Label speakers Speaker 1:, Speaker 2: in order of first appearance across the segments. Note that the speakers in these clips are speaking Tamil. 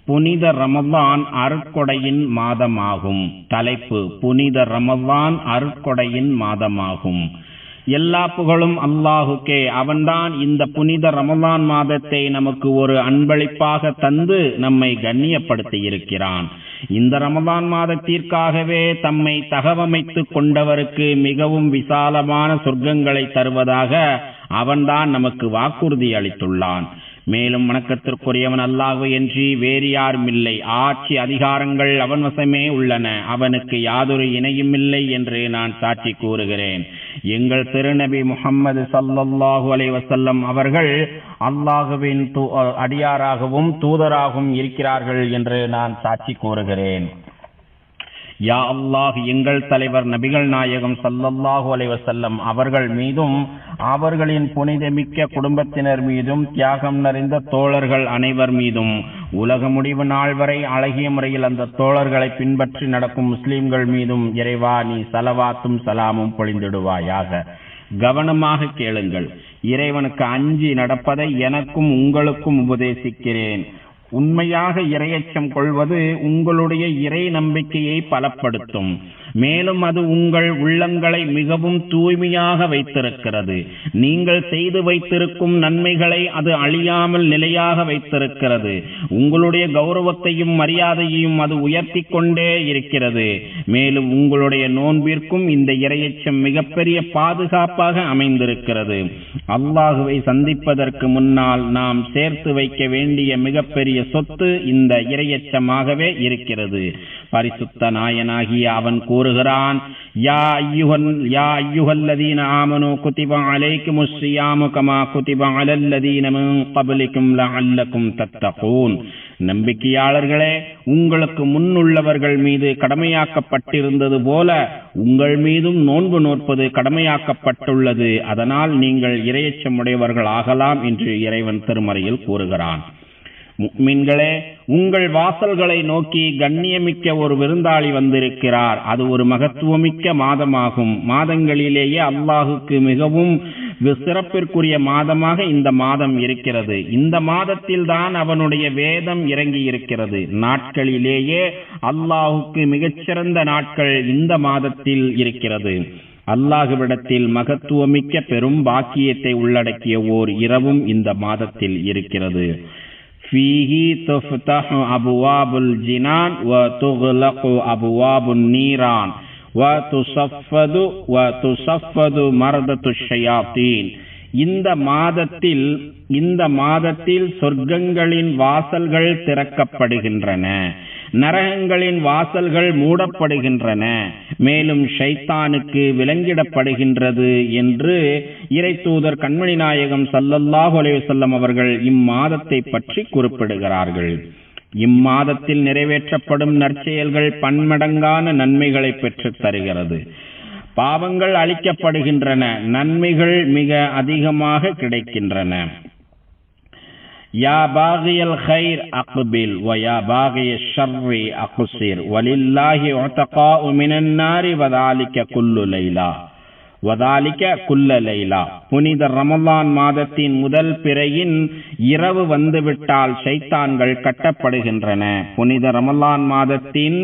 Speaker 1: புனித ரமலான் அருட்கொடையின் மாதமாகும். தலைப்பு: புனித ரமலான் அருட்கொடையின் மாதமாகும். எல்லா புகழும் அல்லாஹுக்கே. அவன்தான் இந்த புனித ரமலான் மாதத்தை நமக்கு ஒரு அன்பளிப்பாக தந்து நம்மை கண்ணியப்படுத்தி இருக்கிறான். இந்த ரமலான் மாதத்திற்காகவே தம்மை தகவமைத்து கொண்டவருக்கு மிகவும் விசாலமான சொர்க்கங்களை தருவதாக அவன்தான் நமக்கு வாக்குறுதி அளித்துள்ளான். மேலும் வணக்கத்திற்குரியவன் அல்லாஹ் என்று வேறு யாரும் இல்லை. ஆட்சி அதிகாரங்கள் அவன் வசமே உள்ளன. அவனுக்கு யாதொரு இணையும் இல்லை என்று நான் சாட்சி கூறுகிறேன். எங்கள் திருநபி முஹம்மது ஸல்லல்லாஹு அலைஹி வஸல்லம் அவர்கள் அல்லாஹ்வின் அடியாராகவும் தூதராகவும் இருக்கிறார்கள் என்று நான் சாட்சி கூறுகிறேன். யா அல்லாஹ், எங்கள் தலைவர் நபிகள் நாயகம் ஸல்லல்லாஹு அலைஹி வஸல்லம் அவர்கள் மீதும் அவர்களின் புனிதமிக்க குடும்பத்தினர் மீதும் தியாகம் நிறைந்த தோழர்கள் அனைவர் மீதும் உலக முடிவு நாள் வரை அழகிய முறையில் அந்த தோழர்களை பின்பற்றி நடக்கும் முஸ்லிம்கள் மீதும் இறைவா நீ ஸலவாத்தும் சலாமும் பொழிந்திடுவாயாக. கவனமாக கேளுங்கள். இறைவனுக்கு அஞ்சி நடப்பதை எனக்கும் உங்களுக்கும் உபதேசிக்கிறேன். உண்மையாக இறையச்சம் கொள்வது உங்களுடைய இறை நம்பிக்கையை பலப்படுத்தும். மேலும் அது உங்கள் உள்ளங்களை மிகவும் தூய்மையாக வைத்திருக்கிறது. நீங்கள் செய்து வைத்திருக்கும் நன்மைகளை அது அழியாமல் நிலையாக வைத்திருக்கிறது. உங்களுடைய கௌரவத்தையும் மரியாதையையும் அது உயர்த்தி கொண்டே இருக்கிறது. மேலும் உங்களுடைய நோன்பிற்கும் இந்த இறையச்சம் மிகப்பெரிய பாதுகாப்பாக அமைந்திருக்கிறது. அல்லாஹுவை சந்திப்பதற்கு முன்னால் நாம் சேர்த்து வைக்க வேண்டிய மிகப்பெரிய சொத்து இந்த இறையச்சமாகவே இருக்கிறது. பரிசுத்த நாயனாகிய அவன் கூறுகிறான், யா அய்யுஹல்லதீன ஆமனூ குதிப அலைக்குமுஸ் ஸியாமு கமா குதிப அலல்லதீன மின் க்பலிக்கும் லஅல்லக்கும் தத்தகூன். நம்பிக்கையாளர்களே, உங்களுக்கு முன்னுள்ளவர்கள் மீது கடமையாக்கப்பட்டிருந்தது போல உங்கள் மீதும் நோன்பு நோற்பது கடமையாக்கப்பட்டுள்ளது. அதனால் நீங்கள் இறையச்சமுடையவர்கள் ஆகலாம் என்று இறைவன் திருமறையில் கூறுகிறான். முஃமின்களே, உங்கள் வாசல்களை நோக்கி கண்ணியமிக்க ஒரு விருந்தாளி வந்திருக்கிறார். அது ஒரு மகத்துவமிக்க மாதமாகும். மாதங்களிலேயே அல்லாஹுக்கு மிகவும் சிறப்பிற்குரிய மாதமாக இந்த மாதம் இருக்கிறது. இந்த மாதத்தில் தான் அவனுடைய வேதம் இறங்கி இருக்கிறது. நாட்களிலேயே அல்லாஹுக்கு மிகச்சிறந்த நாட்கள் இந்த மாதத்தில் இருக்கிறது. அல்லாஹுவிடத்தில் மகத்துவமிக்க பெரும் பாக்கியத்தை உள்ளடக்கிய ஓர் இரவும் இந்த மாதத்தில் இருக்கிறது. ஃபீஹி துஃப்தஹு அபுவாபுல் ஜினான் வ துக்லகு அபுவாபுன் நீரான் வ துஸஃபது மர்தத்துஷ் ஷயாத்தீன். இந்த மாதத்தில் சொர்க்கங்களின் வாசல்கள் திறக்கப்படுகின்றன, நரகங்களின் வாசல்கள் மூடப்படுகின்றன, மேலும் ஷைத்தானுக்கு விலங்கிடப்படுகின்றது என்று இறைத்தூதர் கண்மணி நாயகம் ஸல்லல்லாஹு அலைஹி வஸல்லம் அவர்கள் இம்மாதத்தை பற்றி குறிப்பிடுகிறார்கள். இம்மாதத்தில் நிறைவேற்றப்படும் நற்செயல்கள் பன்மடங்கான நன்மைகளை பெற்றுத் தருகிறது. பாவங்கள் அழிக்கப்படுகின்றன, நன்மைகள் மிக அதிகமாக கிடைக்கின்றன. யா பாகியல் கைர் அக்பில் வ யா பாகிய ஷர்ரி அக்ஸிர் வலில்லாஹி உதகாஉ மினன் நாரி வதாலிக குல்ல லைலா. புனித ரமலான் மாதத்தின் முதல் பிறையின் இரவு வந்துவிட்டால் ஷைத்தான்கள் கட்டப்படுகின்றன. புனித ரமலான் மாதத்தின்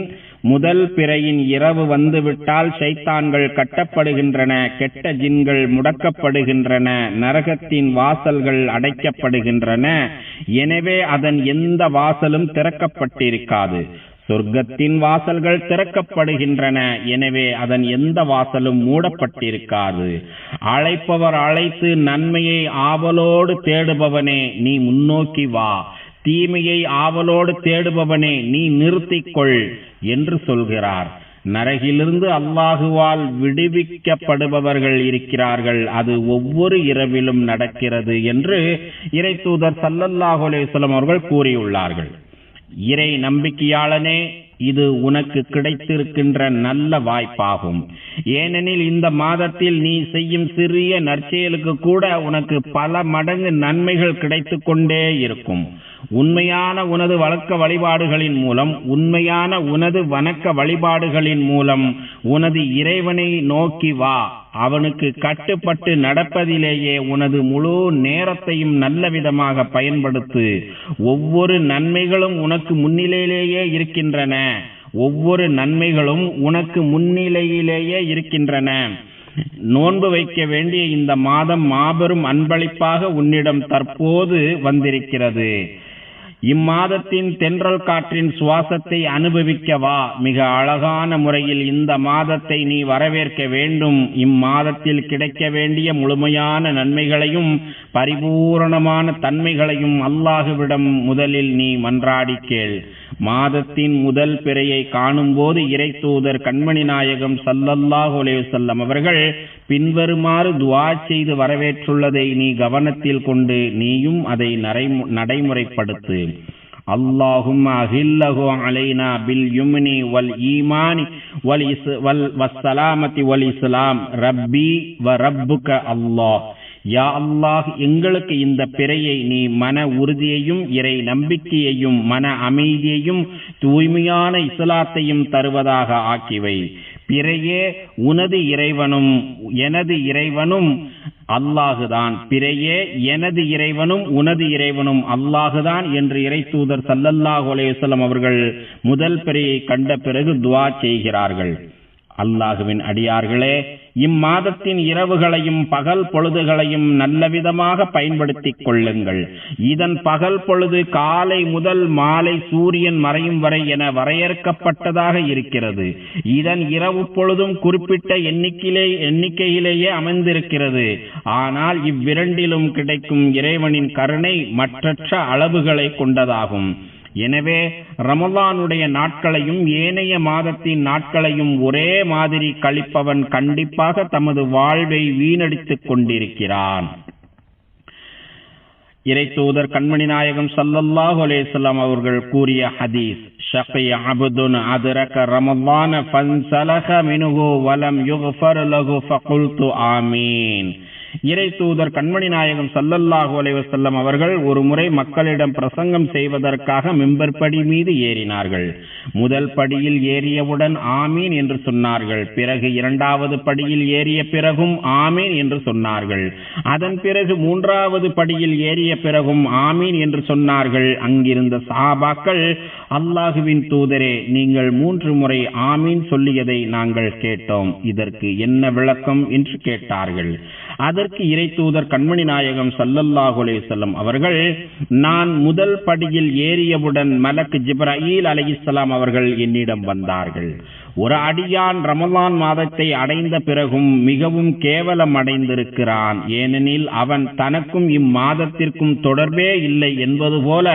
Speaker 1: முதல் பிறையின் இரவு வந்துவிட்டால் ஷைத்தான்கள் கட்டப்படுகின்றன, கெட்ட ஜின்கள் முடக்கப்படுகின்றன, நரகத்தின் வாசல்கள் அடைக்கப்படுகின்றன. எனவே அதன் எந்த வாசலும் திறக்கப்பட்டிருக்காது. சொர்க்கத்தின் வாசல்கள் திறக்கப்படுகின்றன, எனவே அதன் எந்த வாசலும் மூடப்பட்டிருக்காது. அழைப்பவர் அழைத்து நன்மையை ஆவலோடு தேடுபவனே நீ முன்னோக்கி வா, தீமையை ஆவலோடு தேடுபவனே நீ நிறுத்திக்கொள் என்று சொல்கிறார். நரகிலிருந்து அல்லாஹுவால் விடுவிக்கப்படுபவர்கள் இருக்கிறார்கள். அது ஒவ்வொரு இரவிலும் நடக்கிறது என்று இறைத்தூதர் ஸல்லல்லாஹு அலைஹி வஸல்லம் அவர்கள் கூறியுள்ளார்கள். இறை நம்பிக்கையாளனே, இது உனக்கு கிடைத்திருக்கின்ற நல்ல வாய்ப்பாகும். ஏனெனில் இந்த மாதத்தில் நீ செய்யும் சிறிய நற்செயலுக்கு கூட உனக்கு பல மடங்கு நன்மைகள் கிடைத்து கொண்டே இருக்கும். உண்மையான உனது வழக்க வழிபாடுகளின் மூலம், உண்மையான உனது வணக்க வழிபாடுகளின் மூலம் உனது இறைவனை நோக்கி வா. அவனுக்கு கட்டுப்பட்டு நடப்பதிலேயே உனது முழு நேரத்தையும் நல்ல விதமாக பயன்படுத்து. ஒவ்வொரு நன்மைகளும் உனக்கு முன்னிலையிலேயே இருக்கின்றன. ஒவ்வொரு நன்மைகளும் உனக்கு முன்னிலையிலேயே இருக்கின்றன. நோன்பு வைக்க வேண்டிய இந்த மாதம் மாபெரும் அன்பளிப்பாக உன்னிடம் தற்போது வந்திருக்கிறது. இம்மாதத்தின் தென்றல் காற்றின் சுவாசத்தை அனுபவிக்கவா. மிக அழகான முறையில் இந்த மாதத்தை நீ வரவேற்க வேண்டும். இம்மாதத்தில் கிடைக்க வேண்டிய முழுமையான நன்மைகளையும் பரிபூரணமான தன்மைகளையும் அல்லாஹுவிடம் முதலில் நீ மன்றாடி கேள். மாதத்தின் முதல் பிறையை காணும் போது இறை தூதர் கண்மணி நாயகம் ஸல்லல்லாஹு அலைஹி வஸல்லம் அவர்கள் பின்வருமாறு துஆ செய்து வரவேற்றுள்ளதை நீ கவனத்தில் கொண்டு நீயும் அதை நடைமுறைப்படுத்து. அல்லாஹும்ம அஹில்லஹு அலைனா பில் யும்னி வல் ஈமானி வல் வஸ்ஸலாமத்தி வல் இஸ்லாம் ரப்பி வ ரப்புக அல்லாஹ். யா அல்லாஹ், எங்களுக்கு இந்த பிறையை நீ மன உறுதியையும் இறை நம்பிக்கையையும் மன அமைதியையும் தூய்மையான இஸ்லாத்தையும் தருவதாக ஆக்கிவை. பிறையே உனது இறைவனும் எனது இறைவனும் அல்லாஹுதான். பிறையே எனது இறைவனும் உனது இறைவனும் அல்லாஹுதான் என்று இறை தூதர் ஸல்லல்லாஹு அலைஹி வஸல்லம் அவர்கள் முதல் பிறையை கண்ட பிறகு துஆ செய்கிறார்கள். அல்லாஹுவின் அடியார்களே, இம்மாதத்தின் இரவுகளையும் பகல் பொழுதுகளையும் நல்லவிதமாக பயன்படுத்திக் கொள்ளுங்கள். இதன் பகல் பொழுது காலை முதல் மாலை சூரியன் மறையும் வரை என வரையறுக்கப்பட்டதாக இருக்கிறது. இதன் இரவு பொழுதும் குறிப்பிட்ட எண்ணிக்கையிலேயே அமைந்திருக்கிறது. ஆனால் இவ்விரண்டிலும் கிடைக்கும் இறைவனின் கருணை மற்றற்ற அளவுகளை கொண்டதாகும். எனவே ரமலானுடைய நாட்களையும் ஏனைய மாதத்தின் நாட்களையும் ஒரே மாதிரி கழிப்பவன் கண்டிப்பாக தமது வாழ்வை வீணடித்துக் கொண்டிருக்கிறான். இறை தூதர் கண்மணி நாயகம் ஸல்லல்லாஹு அலைஹி வஸல்லம் அவர்கள் கூறிய ஹதீஸ், ஷகி அப்துன் அதரக ரமலான ஃபன்ஸலக மின்ஹு வலம் யுக்ஃபர் லஹு ஃபகுல்து ஆமீன். இறை தூதர் கண்மணி நாயகம் ஸல்லல்லாஹு அலைஹி வஸல்லம் அவர்கள் ஒரு முறை மக்களிடம் பிரசங்கம் செய்வதற்காக மிம்பர் படி மீது ஏறினார்கள். முதல் படியில் ஏறியவுடன் ஆமீன் என்று சொன்னார்கள். பிறகு இரண்டாவது படியில் ஏறிய பிறகும் ஆமீன் என்று சொன்னார்கள். அதன் பிறகு மூன்றாவது படியில் ஏறிய பிறகும் ஆமீன் என்று சொன்னார்கள். அங்கிருந்த சஹாபாக்கள், அல்லாஹுவின் தூதரே, நீங்கள் 3 முறை ஆமீன் சொல்லியதை நாங்கள் கேட்டோம். இதற்கு என்ன விளக்கம் என்று கேட்டார்கள். அதற்கு இறை தூதர் கண்மணி நாயகம் ஸல்லல்லாஹு அலைஹி வஸல்லம் அவர்கள், நான் முதல் படியில் ஏறியவுடன் மலக் ஜிப்ராயீல் அலைஹிஸ்ஸலாம் அவர்கள் என்னிடம் வந்தார்கள். ஒரு அடியான் ரமலான் மாதத்தை அடைந்த பிறகும் மிகவும் கேவலம் அடைந்திருக்கிறான். ஏனெனில் அவன் தனக்கும் இம்மாதத்திற்கும் தொடர்பே இல்லை என்பது போல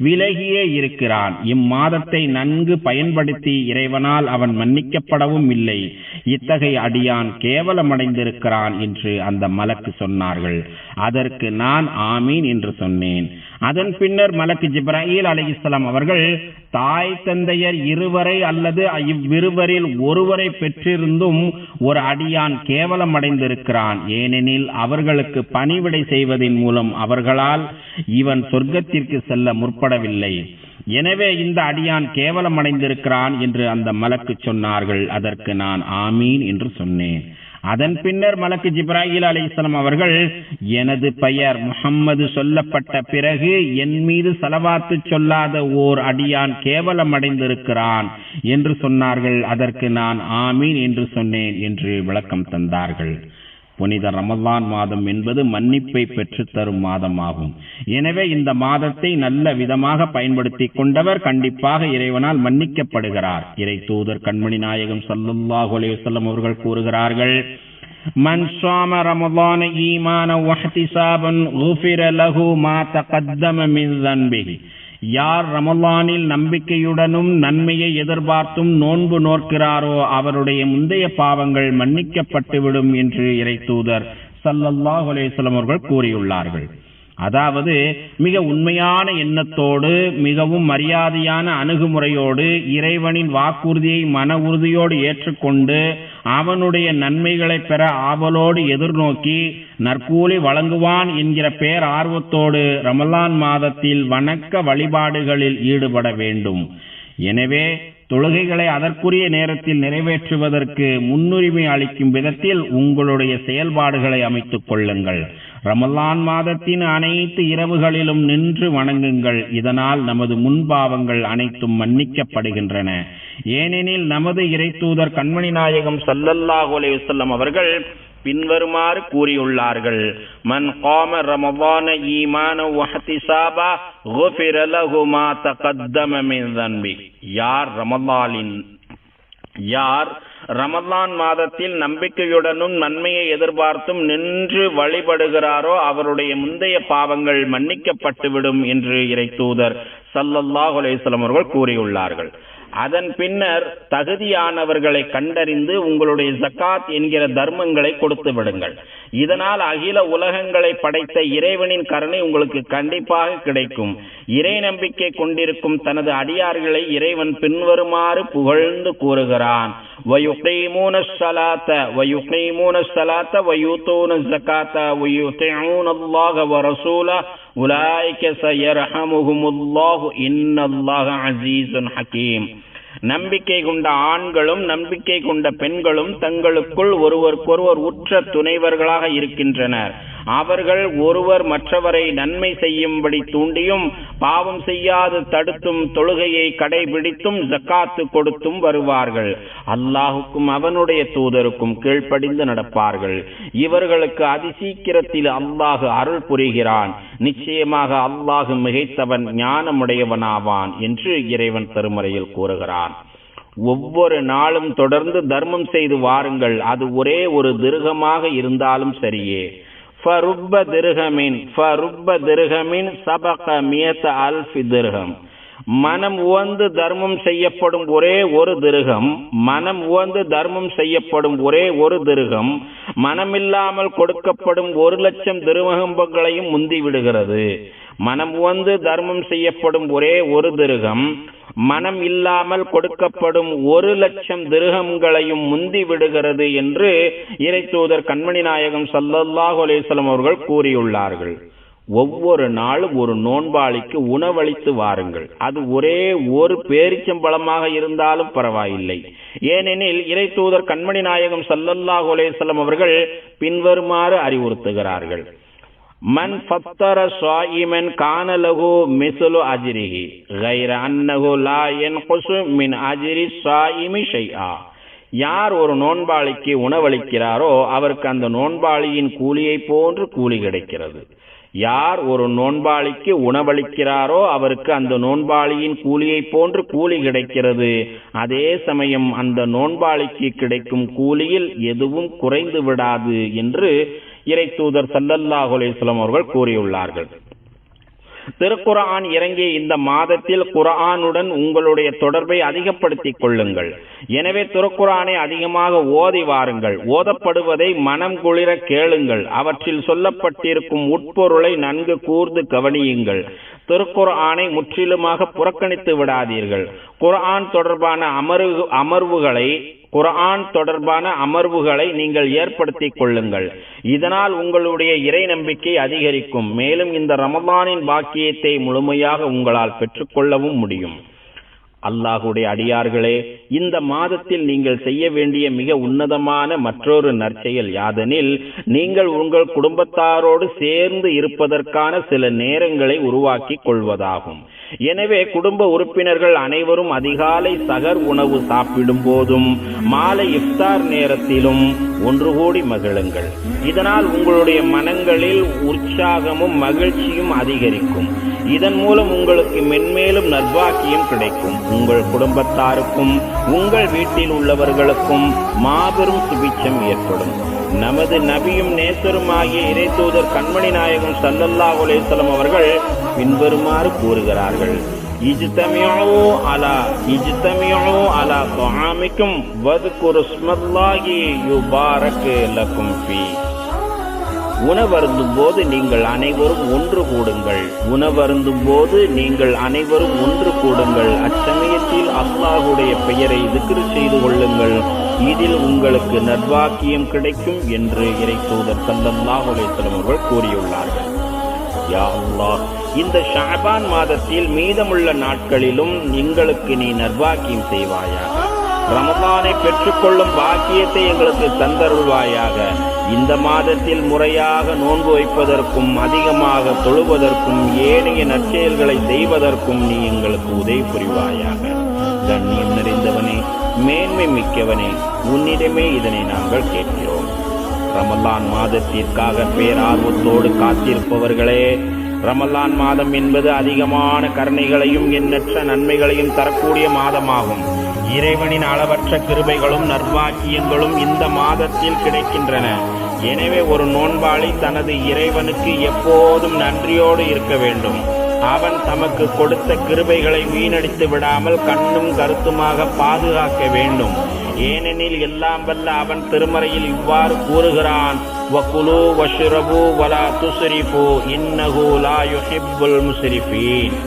Speaker 1: விலகியே இருக்கிறான். இம்மாதத்தை நன்கு பயன்படுத்தி இறைவனால் அவன் மன்னிக்கப்படவும் இல்லை. இத்தகைய அடியான் கேவலம் அடைந்திருக்கிறான் என்று அந்த மலக்கு சொன்னார்கள். அதற்கு நான் ஆமீன் என்று சொன்னேன். அதன் பின்னர் மலக்கு ஜிப்ராயீல் அலைஹிஸ்ஸலாம் அவர்கள், தாய் தந்தையர் இருவரை அல்லது இவ்விருவரில் ஒருவரை பெற்றிருந்தும் ஒரு அடியான் கேவலம் அடைந்திருக்கிறான். ஏனெனில் அவர்களுக்கு பணிவிடை செய்வதன் மூலம் அவர்களால் இவன் சொர்க்கத்திற்கு செல்ல முற்படவில்லை. எனவே இந்த அடியான் கேவலம் அடைந்திருக்கிறான் என்று அந்த மலக்கு சொன்னார்கள். அதற்கு நான் ஆமீன் என்று சொன்னேன். அதன் பின்னர் மலக்கு ஜிப்ராயீல் அலைஹிஸ்ஸலாம் அவர்கள், எனது பெயர் முஹம்மது சொல்லப்பட்ட பிறகு என் மீது ஸலவாத்து சொல்லாத ஓர் அடியான் கேவலம் அடைந்திருக்கிறான் என்று சொன்னார்கள். அதற்கு நான் ஆமீன் என்று சொன்னேன் என்று விளக்கம் தந்தார்கள். புனித ரமலான் மாதம் என்பது மன்னிப்பை பெற்றுத்தரும் மாதமாகும். எனவே இந்த மாதத்தை நல்ல விதமாக பயன்படுத்தி கொண்டவர் கண்டிப்பாக இறைவனால் மன்னிக்கப்படுகிறார். இறை தூதர் கண்மணி நாயகம் ஸல்லல்லாஹு அலைஹி வஸல்லம் அவர்கள் கூறுகிறார்கள், மன் ஸாம ரமலான ஈமானன் வஹ்திஸாபன் குஃபிர லஹு மா தகத்தம மின் ஸன்பிஹி. யார் ரமலானில் நம்பிக்கையுடனும் நன்மையை எதிர்பார்த்தும் நோன்பு நோக்கிறாரோ அவருடைய முந்தைய பாவங்கள் மன்னிக்கப்பட்டுவிடும் என்று இறை தூதர் ஸல்லல்லாஹு அலைஹி வஸல்லம் அவர்கள் கூறியுள்ளார்கள். அதாவது மிக உண்மையான எண்ணத்தோடு மிகவும் மரியாதையான அணுகுமுறையோடு இறைவனின் வாக்குறுதியை மன உறுதியோடு ஏற்றுக்கொண்டு அவனுடைய நன்மைகளை பெற ஆவலோடு எதிர்நோக்கி நற்கூலி வழங்குவான் என்கிற பேர் ஆர்வத்தோடு ரமலான் மாதத்தில் வணக்க வழிபாடுகளில் ஈடுபட வேண்டும். எனவே தொழுகைகளை அதற்குரிய நேரத்தில் நிறைவேற்றுவதற்கு முன்னுரிமை அளிக்கும் விதத்தில் உங்களுடைய செயல்பாடுகளை அமைத்துக் கொள்ளுங்கள். ரமலான் மாதத்தின் அனைத்து இரவுகளிலும் நின்று வணங்குங்கள். இதனால் நமது முன்பாவங்கள் அனைத்தும் மன்னிக்கப்படுகின்றன. ஏனெனில் நமது இறைத்தூதர் கண்மணி நாயகம் ஸல்லல்லாஹு அலைஹி வஸல்லம் அவர்கள் பின்வருமாறு கூறியுள்ளார்கள்: மன் காம ரமலான ஈமான வஹ்திசாபா குஃபிர லஹு மா தகத்தம மின் தன்பி. யார் ரமலான் மாதத்தில் நம்பிக்கையுடனும் நன்மையை எதிர்பார்த்தும் நின்று வழிபடுகிறாரோ அவருடைய முந்தைய பாவங்கள் மன்னிக்கப்பட்டுவிடும் என்று இறைத்தூதர் ஸல்லல்லாஹு அலைஹி வஸல்லம் அவர்கள் கூறியுள்ளார்கள். அதன் பின்னர் தகுதியானவர்களை கண்டறிந்து உங்களுடைய ஜகாத் என்கிற தர்மங்களை கொடுத்து விடுங்கள். இதனால் அகில உலகங்களை படைத்த இறைவனின் கருணை உங்களுக்கு கண்டிப்பாக கிடைக்கும். இறை நம்பிக்கை கொண்டிருக்கும் தனது அடியார்களை இறைவன் பின்வருமாறு புகழ்ந்து கூறுகிறான்: வயுகீமூன ஸலாத்த வயுகீமூன ஸலாத்த வயூதூன ஸகாத்த வயுதீஊனல்லாஹ வரசூலஹு உலாயிக ஸயர்ஹமுஹுமுல்லாஹு இன்னல்லாஹ அஸீஸுன் ஹகீம். நம்பிக்கை கொண்ட ஆண்களும் நம்பிக்கை கொண்ட பெண்களும் தங்களுக்குள் ஒருவருக்கொருவர் உற்ற துணைவர்களாக இருக்கின்றனர். அவர்கள் ஒருவர் மற்றவரை நன்மை செய்யும்படி தூண்டியும் பாவம் செய்யாது தடுத்தும் தொழுகையை கடைபிடித்தும் ஜக்காத்து கொடுத்தும் வருவார்கள். அல்லாஹுக்கும் அவனுடைய தூதருக்கும் கீழ்ப்படிந்து நடப்பார்கள். இவர்களுக்கு அதிசீக்கிரத்தில் அல்லாஹ் அருள் புரிகிறான். நிச்சயமாக அல்லாஹ் மிகைத்தவன் ஞானமுடையவனாவான் என்று இறைவன் திருமறையில் கூறுகிறான். ஒவ்வொரு நாளும் தொடர்ந்து தர்மம் செய்து வாருங்கள். அது ஒரே ஒரு திர்ஹமாக இருந்தாலும் சரியே. ஃபருப்ப திர்ஹமின் சபக மியத அல்ஃபி திர்ஹம். மனம் உவந்து தர்மம் செய்யப்படும் ஒரே ஒரு திர்ஹம் மனமில்லாமல் கொடுக்கப்படும் 1,00,000 திர்ஹங்களையும் முந்தி விடுகிறது. மனம் உவந்து தர்மம் செய்யப்படும் ஒரே ஒரு திர்ஹம் மனம் இல்லாமல் கொடுக்கப்படும் 1,00,000 திர்ஹங்களையும் முந்தி விடுகிறது என்று இறைத்தூதர் கண்மணி நாயகம் ஸல்லல்லாஹு அலைஹி வஸல்லம் அவர்கள் கூறியுள்ளார்கள். ஒவ்வொரு நாளும் ஒரு நோன்பாளிக்கு உணவளித்து வாருங்கள். அது ஒரே ஒரு பேரிச்சம்பழமாக இருந்தாலும் பரவாயில்லை. ஏனெனில் இறைத்தூதர் கண்மணி நாயகம் ஸல்லல்லாஹு அலைஹி வஸல்லம் அவர்கள் பின்வருமாறு அறிவுறுத்துகிறார்கள்: மன் ஃபத்தர ஸாயிமன் கான லஹு மிஸ்லு அஜ்ரிஹி கைர அன்னஹு லா யன்குஸு மின் அஜ்ரி ஸாயிமி ஷைஆ. யார் ஒரு நோன்பாளிக்கு உணவளிக்கிறாரோ அவருக்கு அந்த நோன்பாளியின் கூலியை போன்று கூலி கிடைக்கிறது. யார் ஒரு நோன்பாளிக்கு உணவளிக்கிறாரோ அவருக்கு அந்த நோன்பாளியின் கூலியை போன்று கூலி கிடைக்கிறது. அதே சமயம் அந்த நோன்பாளிக்கு கிடைக்கும் கூலியில் எதுவும் குறைந்து விடாது என்று இறைத்தூதர் ஸல்லல்லாஹு அலைஹி வஸல்லம் அவர்கள் கூறியுள்ளார்கள். திருக்குர்ஆன் இறங்கிய இந்த மாதத்தில் குர்ஆனுடன் உங்களுடைய தொடர்பை அதிகப்படுத்திக் கொள்ளுங்கள். எனவே திருக்குர்ஆனை அதிகமாக ஓதி வாருங்கள். ஓதப்படுவதை மனம் குளிர கேளுங்கள். அவற்றில் சொல்லப்பட்டிருக்கும் உட்பொருளை நன்கு கூர்ந்து கவனியுங்கள். திருக்குர்ஆனை முற்றிலுமாக புறக்கணித்து விடாதீர்கள். குர்ஆன் தொடர்பான அமர்வுகளை நீங்கள் ஏற்படுத்திக் கொள்ளுங்கள். இதனால் உங்களுடைய இறை நம்பிக்கை அதிகரிக்கும். மேலும் இந்த ரமலானின் பாக்கியத்தை முழுமையாக உங்களால் பெற்றுக்கொள்ளவும் முடியும். அல்லாஹுடைய அடியார்களே, இந்த மாதத்தில் நீங்கள் செய்ய வேண்டிய மிக உன்னதமான மற்றொரு நற்செயல் யாதெனில், நீங்கள் உங்கள் குடும்பத்தாரோடு சேர்ந்து இருப்பதற்கான சில நேரங்களை உருவாக்கிக் கொள்வதாகும். எனவே குடும்ப உறுப்பினர்கள் அனைவரும் அதிகாலை சகர் உணவு சாப்பிடும் போதும் மாலை இஃப்தார் நேரத்திலும் ஒன்று கூடி மகிழுங்கள். இதனால் உங்களுடைய மனங்களில் உற்சாகமும் மகிழ்ச்சியும் அதிகரிக்கும். இதன் மூலம் உங்களுக்கு மென்மேலும் நற்பாக்கியம் கிடைக்கும். உங்கள் குடும்பத்தாருக்கும் உங்கள் வீட்டில் உள்ளவர்களுக்கும் மாபெரும் சுபிட்சம் ஏற்படும். நமது நபியும் நேசருமாகிய இறைத்தூதர் கண்மணி நாயகம் ஸல்லல்லாஹு அலைஹி வஸல்லம் அவர்கள் பின்வருமாறு கூறுகிறார்கள்: இஜ்தமிஉ அலா துஆமிக்கும் வذ்குரு ஸ்மல்லாஹி யுபாரக் லக்கும் ஃபீ. உணவருந்தும் போது நீங்கள் அனைவரும் ஒன்று கூடுங்கள். உணவருந்தும் போது நீங்கள் அனைவரும் ஒன்று கூடுங்கள். அச்சமயத்தில் அல்லாஹுடைய பெயரை திக்ர் செய்து கொள்ளுங்கள். இதில் உங்களுக்கு நற்வாக்கியம் கிடைக்கும் என்று இறை தூதர் ஸல்லல்லாஹு அலைஹி வஸல்லம் அவர்கள் கூறியுள்ளார்கள். யா அல்லாஹ், இந்த ஷஅபான் மாதத்தில் மீதமுள்ள நாட்களிலும் எங்களுக்கு நீ நற்வாக்கியம் செய்வாயாக. ரமலானை பெற்றுக்கொள்ளும் பாக்கியத்தை எங்களுக்கு தந்தருள்வாயாக. இந்த மாதத்தில் முறையாக நோன்பு வைப்பதற்கும் அதிகமாக தொழுவதற்கும் ஏனைய நற்செயல்களை செய்வதற்கும் நீ எங்களுக்கு உதவி புரிவாயாக. கண்ணியம் நிறைந்தவனே, மேன்மை மிக்கவனே, உன்னிடமே இதனை நாங்கள் கேட்கிறோம். ரமலான் மாதத்திற்காக பேரார்வத்தோடு காத்திருப்பவர்களே, ரமலான் மாதம் என்பது அதிகமான கருணைகளையும் எண்ணற்ற நன்மைகளையும் தரக்கூடிய மாதமாகும். இறைவனின் அளவற்ற கிருபைகளும் நற்பாக்கியங்களும் இந்த மாதத்தில் கிடைக்கின்றன. எனவே ஒரு நோன்பாளி தனது இறைவனுக்கு எப்போதும் நன்றியோடு இருக்க வேண்டும். அவன் தமக்கு கொடுத்த கிருபைகளை வீணடித்து விடாமல் கண்ணும் கருத்துமாக பாதுகாக்க வேண்டும். ஏனெனில் எல்லாம் வல்ல அவன் திருமறையில் இவ்வாறு கூறுகிறான், வகுலு வஷ்ரபு வலா துஸ்ரிஃபு இன்னஹு லா யுஹிப்புல் முஸ்ரிஃபீன்.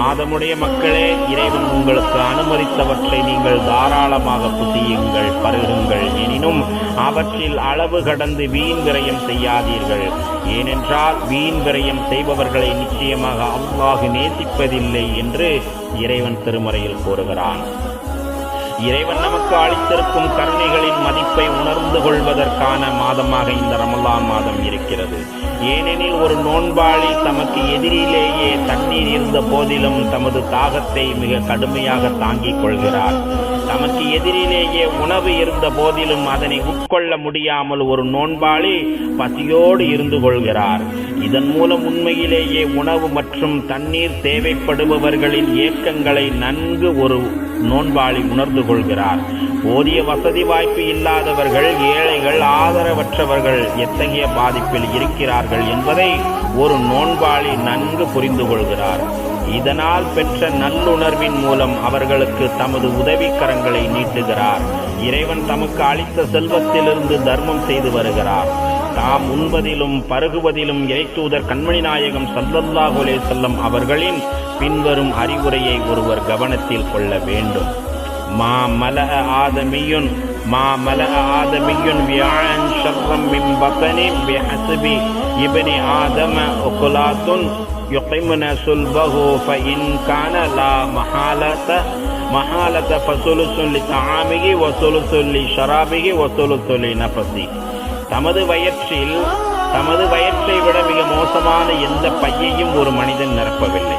Speaker 1: ஆதமுடைய மக்களே, இறைவன் உங்களுக்கு அனுமதித்தவற்றை நீங்கள் தாராளமாக புசியுங்கள், பருகுங்கள். எனினும் அவற்றில் அளவு கடந்து வீண் விரயம் செய்யாதீர்கள். ஏனென்றால் வீண் விரயம் செய்பவர்களை நிச்சயமாக அல்லாஹ் நேசிப்பதில்லை என்று இறைவன் திருமறையில் கூறுகிறான். இறைவன் நமக்கு அளித்திருக்கும் கருணைகளின் மதிப்பை உணர்ந்து கொள்வதற்கான மாதமாக இந்த ரமலான் மாதம் இருக்கிறது. ஏனெனில் ஒரு நோன்பாளி தமக்கு எதிரிலேயே தண்ணீர் இருந்த போதிலும் தமது தாகத்தை மிக கடுமையாக தாங்கிக் கொள்கிறார். தமக்கு எதிரிலேயே உணவு இருந்த போதிலும் அதனை உட்கொள்ள முடியாமல் ஒரு நோன்பாளி பசியோடு இருந்து கொள்கிறார். இதன் மூலம் உண்மையிலேயே உணவு மற்றும் தண்ணீர் தேவைப்படுபவர்களின் ஏக்கங்களை நன்கு ஒரு நோன்பாளி உணர்ந்து கொள்கிறார். போதிய வசதி வாய்ப்பு இல்லாதவர்கள், ஏழைகள், ஆதரவற்றவர்கள் எத்தகைய பாதிப்பில் இருக்கிறார்கள் என்பதை ஒரு நோன்பாளி நன்கு புரிந்து கொள்கிறார். இதனால் பெற்ற நல்லுணர்வின் மூலம் அவர்களுக்கு தமது உதவிக்கரங்களை நீட்டுகிறார். இறைவன் தமக்கு அளித்த செல்வத்திலிருந்து தர்மம் செய்து வருகிறார். தாம் உண்பதிலும் பருகுவதிலும் இறைத்தூதர் கண்மணி நாயகம் ஸல்லல்லாஹு அலைஹி வஸல்லம் அவர்களின் பின்வரும் அறிவுரையை ஒருவர் கவனத்தில் கொள்ள வேண்டும். மா மலஅ ஆதமியுன் வியான் ஷர்ரம் மின் பத்னி பிஹஸ்பி இப்னி ஆதம உகுலாத்துன் யுகிம்ன சுல்பஹு ஃபஇன் கான லா மஹாலத ஃபசுலுசுன் லிதஆமிஹி வசுலுசுன் லிஷராபிஹி வசுலுசுன் லினஃபஸி. தமது வயிற்றை விட மிக மோசமான எந்த பையையும் ஒரு மனிதன் நிரப்பவில்லை.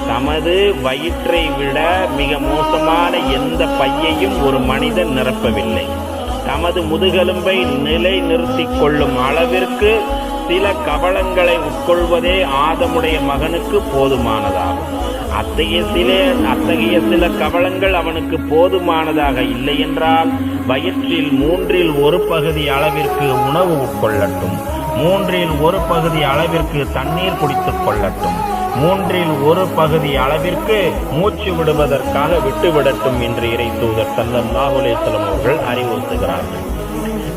Speaker 1: தமது வயிற்றை விட மிக மோசமான எந்த பையையும் ஒரு மனிதன் நிரப்பவில்லை. தமது முதுகெலும்பை நிலை நிறுத்திக் கொள்ளும் அளவிற்கு சில கவளங்களை உட்கொள்வதே ஆதமுடைய மகனுக்கு போதுமானதாகும். அத்தகைய சில கவளங்கள் அவனுக்கு போதுமானதாக இல்லை என்றால் வயிற்றில் 1/3 அளவிற்கு உணவு உட்கொள்ளட்டும், 1/3 அளவிற்கு தண்ணீர் குடித்துக் கொள்ளட்டும், 1/3 அளவிற்கு மூச்சு விடுவதற்காக விட்டுவிடட்டும் என்று இறை தூதர் ஸல்லல்லாஹு அலைஹி வஸல்லம் அவர்கள் அறிவுறுத்துகிறார்கள்.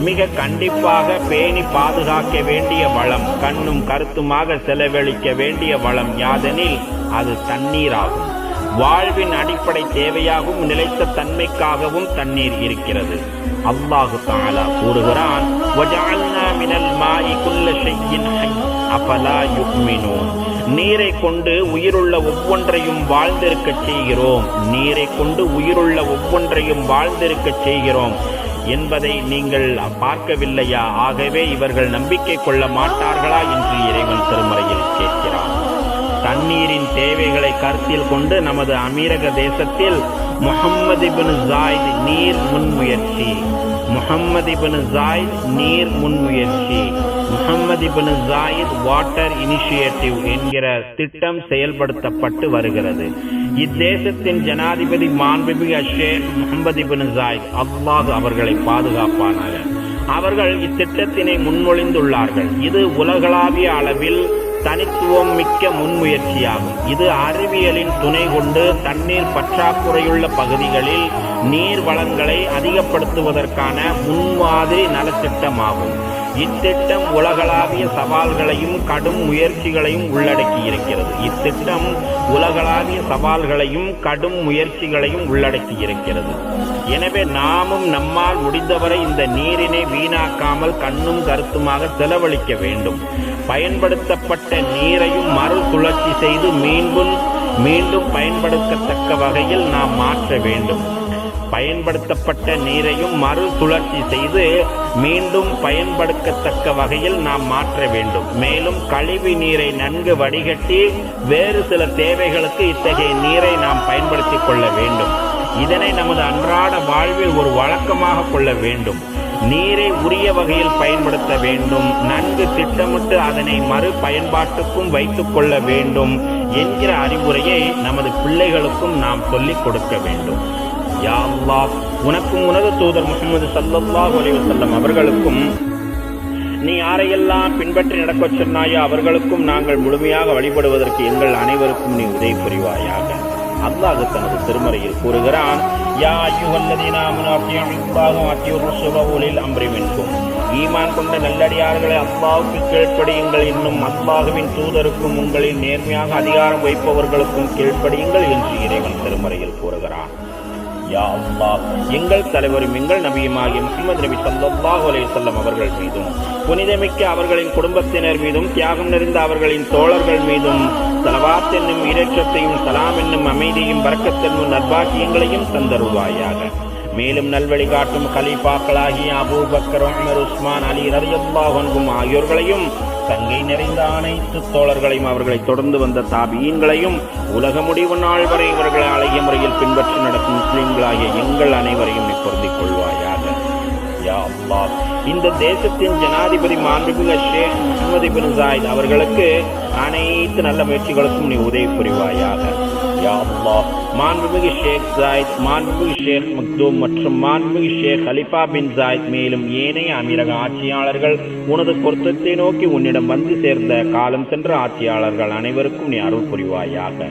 Speaker 1: மிக கண்டிப்பாக பேணி பாதுகாக்க வேண்டிய வளம், கண்ணும் கருத்துமாக செலவழிக்க வேண்டிய வளம் யாதெனில் அது தண்ணீர் ஆகும். வாழ்வின் அடிப்படை தேவையாகவும் நிலைத்த தன்மைக்காகவும் தண்ணீர் இருக்கிறது. அல்லாஹு தஆலா கூறுகிறான், வஜஅல்னா மினல் மாஇ குல்ல ஷைஇன் ஹய் அஃபலா யுமினூன். நீரை கொண்டு உயிருள்ள ஒவ்வொன்றையும் வாழ்ந்திருக்கச் செய்கிறோம், நீரை கொண்டு உயிருள்ள ஒவ்வொன்றையும் வாழ்ந்திருக்கச் செய்கிறோம் என்பதை நீங்கள் பார்க்கவில்லையா? ஆகவே இவர்கள் நம்பிக்கை கொள்ள மாட்டார்களா என்று இறைவன் திருமறையில் கேட்கிறான். தண்ணீரின் தேவைகளை கருத்தில் கொண்டு நமது அமீரக தேசத்தில் முஹம்மது இப்னு ஜாயித் நீர் முன்முயற்சி, முஹம்மது இப்னு ஜாயித் வாட்டர் இனிஷியேட்டிவ் என்கிற திட்டம் செயல்படுத்தப்பட்டு வருகிறது. இத்தேசத்தின் ஜனாதிபதி மாண்புமிகு ஷேக் முஹம்மது இப்னு ஜாயித், அல்லாஹ் அவர்களை பாதுகாப்பானாக, அவர்கள் இத்திட்டத்தினை முன்மொழிந்துள்ளார்கள். இது உலகளாவிய அளவில் தனித்துவம் மிக்க முன்முயற்சியாகும். இது அறிவியலின் துணை கொண்டு தண்ணீர் பற்றாக்குறையுள்ள பகுதிகளில் நீர் வளங்களை அதிகப்படுத்துவதற்கான முன்மாதிரி நலத்திட்டமாகும். இத்திட்டம் உலகளாவிய சவால்களையும் கடும் முயற்சிகளையும் உள்ளடக்கி இருக்கிறது. இத்திட்டம் உலகளாவிய சவால்களையும் கடும் முயற்சிகளையும் உள்ளடக்கி இருக்கிறது. எனவே நாமும் நம்மால் முடிந்தவரை இந்த நீரினை வீணாக்காமல் கண்ணும் கருத்துமாக செலவழிக்க வேண்டும். பயன்படுத்தப்பட்ட நீரையும் மறு சுழற்சி செய்து மீண்டும் பயன்படுத்தத்தக்க வகையில் நாம் மாற்ற வேண்டும். பயன்படுத்தப்பட்ட நீரையும் மறு சுழற்சி செய்து மீண்டும் பயன்படுத்தத்தக்க வகையில் நாம் மாற்ற வேண்டும். மேலும் கழிவு நீரை நன்கு வடிகட்டி வேறு சில தேவைகளுக்கு இத்தகைய நீரை நாம் பயன்படுத்திக் கொள்ள வேண்டும். இதனை நமது அன்றாட வாழ்வில் ஒரு வழக்கமாக கொள்ள வேண்டும். நீரை உரிய வகையில் பயன்படுத்த வேண்டும். நன்கு திட்டமிட்டு அதனை மறு பயன்பாட்டுக்கும் வைத்துக் கொள்ள வேண்டும் என்கிற அறிவுரையை நமது பிள்ளைகளுக்கும் நாம் சொல்லிக் கொடுக்க வேண்டும். யா அல்லாஹ், உனக்கும் உனது தூதர் முஹம்மது ஸல்லல்லாஹு அலைஹி வஸல்லம் அவர்களுக்கும் நீ யாரையெல்லாம் பின்பற்றி நடக்கச் சொன்னாயோ அவர்களுக்கும் நாங்கள் முழுமையாக வழிபடுவதற்கு எங்கள் அனைவருக்கும் நீ உதவி புரிவாயாக. அல்லாஹ் தனது திருமறையில் கூறுகிறான், யா அய்யுஹல்லதீன ஆமனூ அத்தியூல்லாஹ வ அத்தியூர் ரசூல வ உலில் அம்ரி மின்கும். ஈமான் கொண்ட நல்லடியார்களை அல்லாஹ்வுக்கு கீழ்ப்படியுங்கள், இன்னும் அல்லாஹ்வின் தூதருக்கும் உங்களில் நேர்மையாக அதிகாரம் வைப்பவர்களுக்கும் கீழ்ப்படியுங்கள் என்று இறைவன் திருமறையில் கூறுகிறான். யா அல்லாஹ், எங்கள் தலைவரும் எங்கள் நபியுமாகிய முஹம்மது நபி ஸல்லல்லாஹு அலைஹி வஸல்லம் அவர்கள் மீதும், புனிதமிக்க அவர்களின் குடும்பத்தினர் மீதும், தியாகம் நிறைந்த அவர்களின் தோழர்கள் மீதும் ஸலவாத் என்னும் இரட்சத்தையும் சலாம் என்னும் அமைதியும் பரக்கத் என்னும் நற்பாக்கியங்களையும் தந்தருள்வாயாக. மேலும் நல்வழி காட்டும் கலீஃபாக்களாகிய அபூபக்கர், உமர், உஸ்மான், அலி ரலியல்லாஹு அன்ஹும் ஆகியோர்களையும், தங்கை நிறைந்த அனைத்து தோழர்களையும், அவர்களை தொடர்ந்து வந்த தாபியீன்களையும், உலக முடிவு நாள் வரை இவர்களை அழகிய முறையில் பின்பற்றி நடக்கும் முஸ்லிம்களாகிய எங்கள் அனைவரையும் நீ பொருந்திக் கொள்வாயாக. யா அல்லாஹ், இந்த தேசத்தின் ஜனாதிபதி மாண்புமிகு ஷேக் முஹம்மது இப்னு ஜாயித் அவர்களுக்கு அனைத்து நல்ல முயற்சிகளுக்கும் நீ உதவி புரிவாயாக. யா அல்லாஹ், மாண்புமிகு ஷேக் ஜாயித், மாண்புமிகு ஷேக் மக்தூம் மற்றும் மாண்புமிகு ஷேக் கலிஃபா பின் ஜாயித் மேலும் ஏனைய அமீரக ஆட்சியாளர்கள், உனது பொருத்தத்தை நோக்கி உன்னிடம் வந்து சேர்ந்த காலம் சென்ற ஆட்சியாளர்கள் அனைவருக்கும் நீ அருள் புரிவாயாக.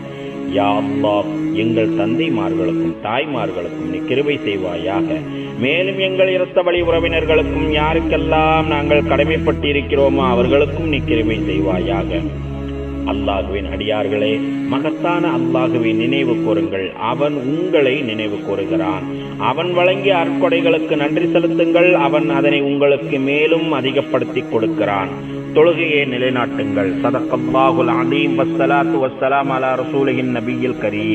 Speaker 1: யா அல்லாஹ், எங்கள் தந்தைமார்களுக்கும் தாய்மார்களுக்கும் நீ கிருபை செய்வாயாக. மேலும் எங்கள் இரத்த வழி உறவினர்களுக்கும் யாருக்கெல்லாம் நாங்கள் கடமைப்பட்டிருக்கிறோமோ அவர்களுக்கும் நீ கிருபை செய்வாயாக. அல்லாஹுவின் அடியார்களே, மகத்தான அல்லாஹுவை நினைவு கூறுங்கள். அவன் உங்களை நினைவு கூறுகிறான். அவன் வழங்கிய அற்கொடைகளுக்கு நன்றி செலுத்துங்கள். அவன் அதனை உங்களுக்கு மேலும் அதிகப்படுத்தி கொடுக்கிறான். தொழுகையை நிலைநாட்டுங்கள். ஸதக்கல்லாஹுல் அலீம். வஸ்ஸலாத்து வஸ்ஸலாம் அலா ரசூலின் நபியில் கரீம்.